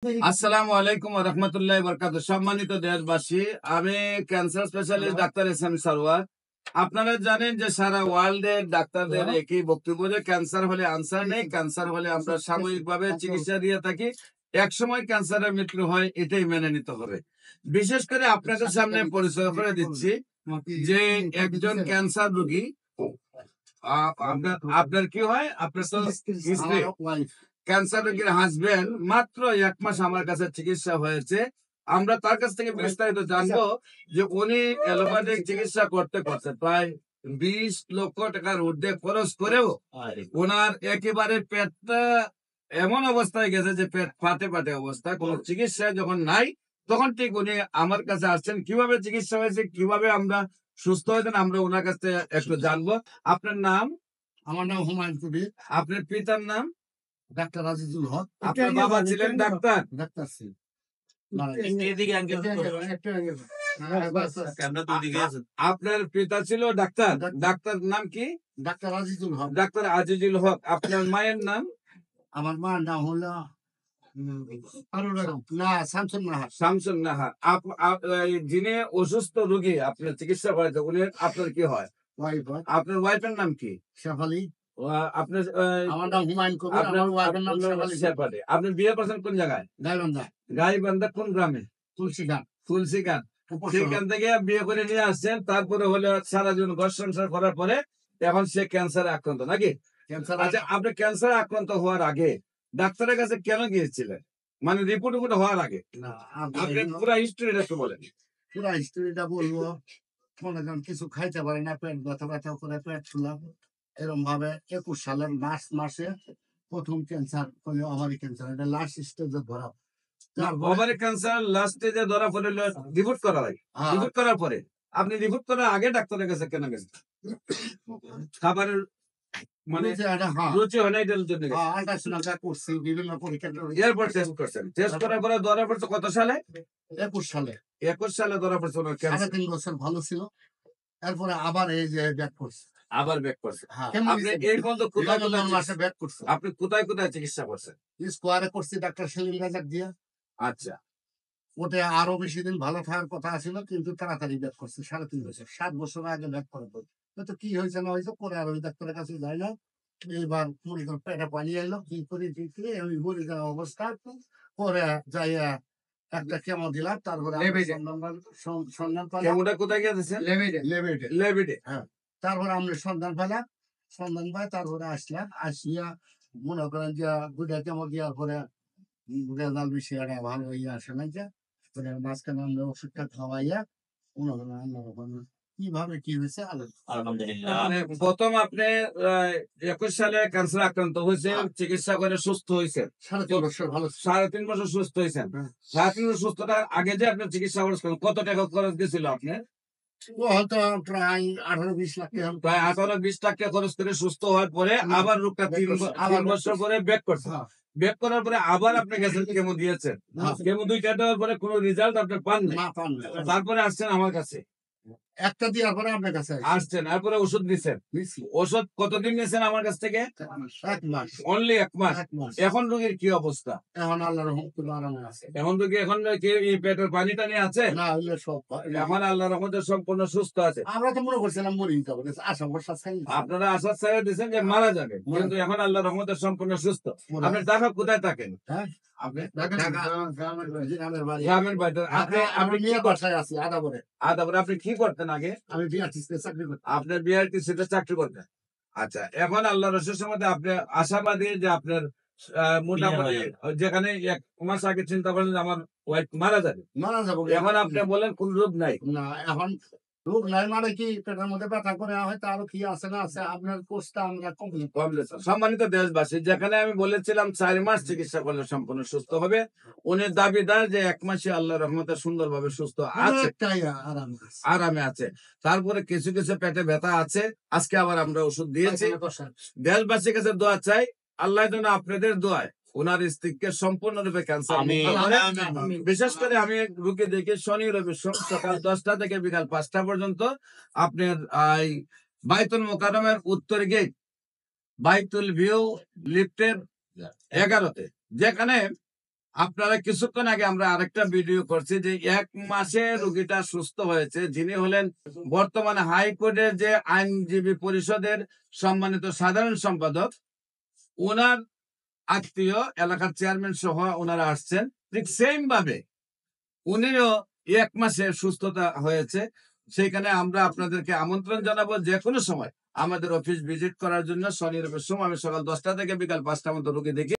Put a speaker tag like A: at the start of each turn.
A: আসসালামু আলাইকুম ওয়া রাহমাতুল্লাহি ওয়া বারাকাতুহু। সম্মানিত দেশবাসী, আমি ক্যান্সার স্পেশালিস্ট ডাক্তার এস এম সারোয়ার। আপনারা জানেন যে সারা ওয়ার্ল্ডের ডাক্তারদের একই বক্তব্য যে ক্যান্সার হলে আনসার নেই, ক্যান্সার হলে আমরা সাময়িকভাবে চিকিৎসা দিয়ে থাকি, একসময় ক্যান্সারের মৃত্যু হয়, এটাই মেনে নিতে হবে। বিশেষ করে আপনাদের সামনে পরিচয় করে দিচ্ছি যে একজন ক্যান্সার রোগী, আপনার আপনার কি হয়, আপনার তো স্ত্রী, ক্যান্সার রোগীর হাজবেন্ড মাত্র 1 মাস আমার কাছে চিকিৎসা হয়েছে। আমরা তার কাছ থেকে বিস্তারিত জানবো যে উনি অ্যালোপ্যাথিক চিকিৎসা করতে করতে প্রায় 20 লক্ষ টাকার ঊর্ধ্বে খরচ করেও ওনার একেবারে পেটটা এমন অবস্থায় গেছে যে পেট ফাটে ফাটে অবস্থা, কোনো চিকিৎসা যখন নাই তখন ঠিক উনি আমার কাছে আসছেন। কিভাবে চিকিৎসা হয়েছে, কিভাবে আমরা সুস্থ হয়েছেন, আমরা ওনার কাছ থেকে একটু জানবো। আপনার নাম?
B: আমার নাম হুমায়ুন কবির।
A: আপনার পিতার নাম?
B: ডাক্তার আজিজুল হক।
A: আপনার বাবা ছিলেন ডাক্তার?
B: ডাক্তার ছিলেন।
A: আপনার পিতা ছিল ডাক্তার? ডাক্তার নাম কি?
B: ডাক্তার আজিজুল হক।
A: ডাক্তার আজিজুল হক। আপনার মায়ের নাম?
B: আমার মার নাম হলো না শামসুন নাহার।
A: শামসুন নাহার। যিনি অসুস্থ রোগী আপনার চিকিৎসা করেছে উনি আপনার কি হয়?
B: ওয়াইফ।
A: আপনার ওয়াইফের নাম কি?
B: শেফালি।
A: আপনার
B: আমার নাম হুমায়ুন কবির। আমার ওয়াইফের নাম শেফালি।
A: আপনি বিয়ে করছেন কোন জায়গায়?
B: গাইবান্ধা।
A: গাইবান্ধা কোন গ্রামে?
B: তুলসীঘাট।
A: তুলসীঘাট। সেখান থেকে বিয়ে করে নিয়ে আসছেন, তারপরে হলে সারা জীবন ঘর সংসার করার পরে এখন সে ক্যান্সারে আক্রান্ত নাকি? আচ্ছা, আপনি ক্যান্সারে আক্রান্ত হওয়ার আগে ডাক্তারের কাছে কেন গিয়েছিলেন? মানে রিপোর্ট হওয়ার আগে আপনি পুরো হিস্ট্রিটা একটু বলেন।
B: পুরা হিস্ট্রিটা বলবো। মনে করেন কিছু খাইতে পারি না, পেট ব্যথা ব্যথা করে পেট ফুলাম, এরকম ভাবে 21 সালের মার্চ মাসে প্রথম ক্যান্সার হলো ওভারি ক্যান্সার। এটা লাস্ট স্টেজে ধরা।
A: ওভারি ক্যান্সার লাস্ট স্টেজে ধরা পড়ে রিপোর্ট করা হয়। রিপোর্ট করার পরে আপনি রিপোর্ট করার আগে ডাক্তারের কাছে কেন গেছেন? খাবারের মানে রুচি হয় না, এটার জন্য
B: আল্ট্রাসাউন্ড করছি, বিভিন্ন পরীক্ষা
A: এরপর টেস্ট করছেন। টেস্ট করার পরে ধরা পড়ছে কত সালে?
B: 21 সালে।
A: 21 সালে ধরা পড়ছে ওনার ক্যান্সার।
B: 3.5 বছর ভালো ছিল, এরপরে আবার এই যে ব্যাক করছে।
A: আবার ব্যাক করছে।
B: হ্যাঁ।
A: আপনি এই পর্যন্ত কোথায় কোথায়
B: মাসে ব্যাক করছে?
A: আপনি কোথায় কোথায় চিকিৎসা করছেন?
B: স্কোয়ারে করছি ডাক্তার সেলিম রাজাক দিয়া।
A: আচ্ছা।
B: ওটা আরো বেশি দিন ভালো থাকার কথা ছিল, কিন্তু তাড়াতাড়ি ব্যাক করছে। 3.5 বছর। 7 বছর আগে ব্যাক করে তো কি হয়েছে না হয়েছে পরে আর ওই ডাক্তারের কাছে যাই না। এইবার মনে করেন পেটে পানি এলো, কি করে ওই মরে যাওয়া অবস্থা। পরে যাইয়া একটা কেমো দিলাম, তারপরে সন্ধান পেলাম।
A: কেমোটা কোথায় গিয়েছেন? লেবেডে।
B: হ্যাঁ, তারপরে আমরা সন্ধান পেলাম। সন্ধান পাই তারপরে আসলাম। আসিয়া মনে করেন যে দুইটা কেমো দেওয়ার পরে রেজাল্ট বেশি একটা ভালো ইয়ে আসে না, যে মাঝখানে আমরা ওষুধটা খাওয়াইয়া মনে করেন অন্যরকম কিভাবে কি হয়েছে
A: মানে প্রথম আপনি 21 সালে ক্যান্সার আক্রান্ত হয়েছেন, চিকিৎসা করে সুস্থ হয়েছেন।
B: 3.5 বছর ভালো।
A: 3.5 বছর সুস্থ হয়েছেন। 3.5 বছর সুস্থতার আগে যে আপনি চিকিৎসা খরচ করেন, কত টাকা খরচ গেছিল আপনার?
B: হয়তো প্রায় 18-20 লাখ টাকা।
A: প্রায় 18-20 লাখ টাকা খরচ করে সুস্থ হওয়ার পরে আবার রোগটা 3 বছর পরে ব্যাক করছে। ব্যাক করার পরে আবার আপনি গেছেন, কেমো দিয়েছেন। কেমো 2টা দেওয়ার পরে কোনো রেজাল্ট আপনি পান না। তারপরে আসছেন আমার কাছে।
B: একটা দেওয়ার পরে আপনার কাছে
A: আসছেন, তারপরে ওষুধ দিচ্ছেন। ওষুধ কতদিন নিয়েছেন আমার কাছ থেকে?
B: 1 মাস।
A: অনলি 1 মাস। এখন রোগীর কি অবস্থা?
B: এখন আল্লাহর রহমতে আরামে আছে।
A: এখন রোগী এখন কি পেটের পানি টানি আছে?
B: না, হইলে সব
A: এখন আল্লাহর রহমতে সম্পূর্ণ সুস্থ আছে।
B: আমরা তো মনে করছিলাম মরে যাবো, আশা ভরসা চাই।
A: আপনারা আশা ছেড়ে দিচ্ছেন যে মারা যাবে, কিন্তু এখন আল্লাহর রহমতে সম্পূর্ণ সুস্থ। আপনি ঢাকা কোথায় থাকেন? আপনি গ্রামের বাড়িতে। আপনি
B: নিয়ে বাসায় আছি আদাবরে।
A: আদাবরে আপনি কি করতেন আগে?
B: আমি বিআরটিসিতে চাকরি করতাম।
A: আপনার বিআরটিসিতে চাকরি করতেন। আচ্ছা, এখন আল্লাহ রসুলের মধ্যে আপনি আশাবাদী যে আপনার মোটামুটি যেখানে 1 মাস আগে চিন্তা করেন যে আমার ওয়াইফ মারা যাবে, এখন আপনি বলেন কোন রোগ নাই?
B: না, এখন রোগ নাই মানে কি পেটের মধ্যে ব্যথা করে হয়, তার কি আছে না আছে আপনার কোর্সটা আমরা কমপ্লিট।
A: সম্মানিত দেশবাসী, যেখানে আমি বলেছিলাম 4 মাস চিকিৎসা করলে সম্পূর্ণ সুস্থ হবে, উনি দাবিদার যে 1 মাসে আল্লাহর রহমতে সুন্দরভাবে সুস্থ আছে, আরামে আছে। তারপরে কিছু কিছু পেটে ব্যথা আছে, আজকে আবার আমরা ওষুধ দিয়েছি। দেশবাসীর কাছে দোয়া চাই, আল্লাহ যেন আপনাদের দোয়ায় ওনার স্ত্রীকে সম্পূর্ণরূপে ক্যান্সার। বিশেষ করে আমি রুগী দেখি শনি রবি সকাল 10টা থেকে বিকাল 5টা পর্যন্ত আপনার বাইতুল মোকাররমের উত্তর গেট বাইতুল ভিউ লিফটের 11তে, যেখানে আপনারা কিছুক্ষণ আগে আমরা আরেকটা ভিডিও করছি যে 1 মাসে রোগীটা সুস্থ হয়েছে, যিনি হলেন বর্তমানে হাইকোর্টের যে আইনজীবী পরিষদের সম্মানিত সাধারণ সম্পাদক। ওনার আত্মীয় এলাকার চেয়ারম্যান সহ ওনারা আসছেন, ঠিক সেম ভাবে উনিও 1 মাসে সুস্থতা হয়েছে। সেখানে আমরা আপনাদেরকে আমন্ত্রণ জানাবো যে কোনো সময় আমাদের অফিস ভিজিট করার জন্য। শনি রবির সময় আমি সকাল 10টা থেকে বিকাল 5টা মতো রোগী দেখি।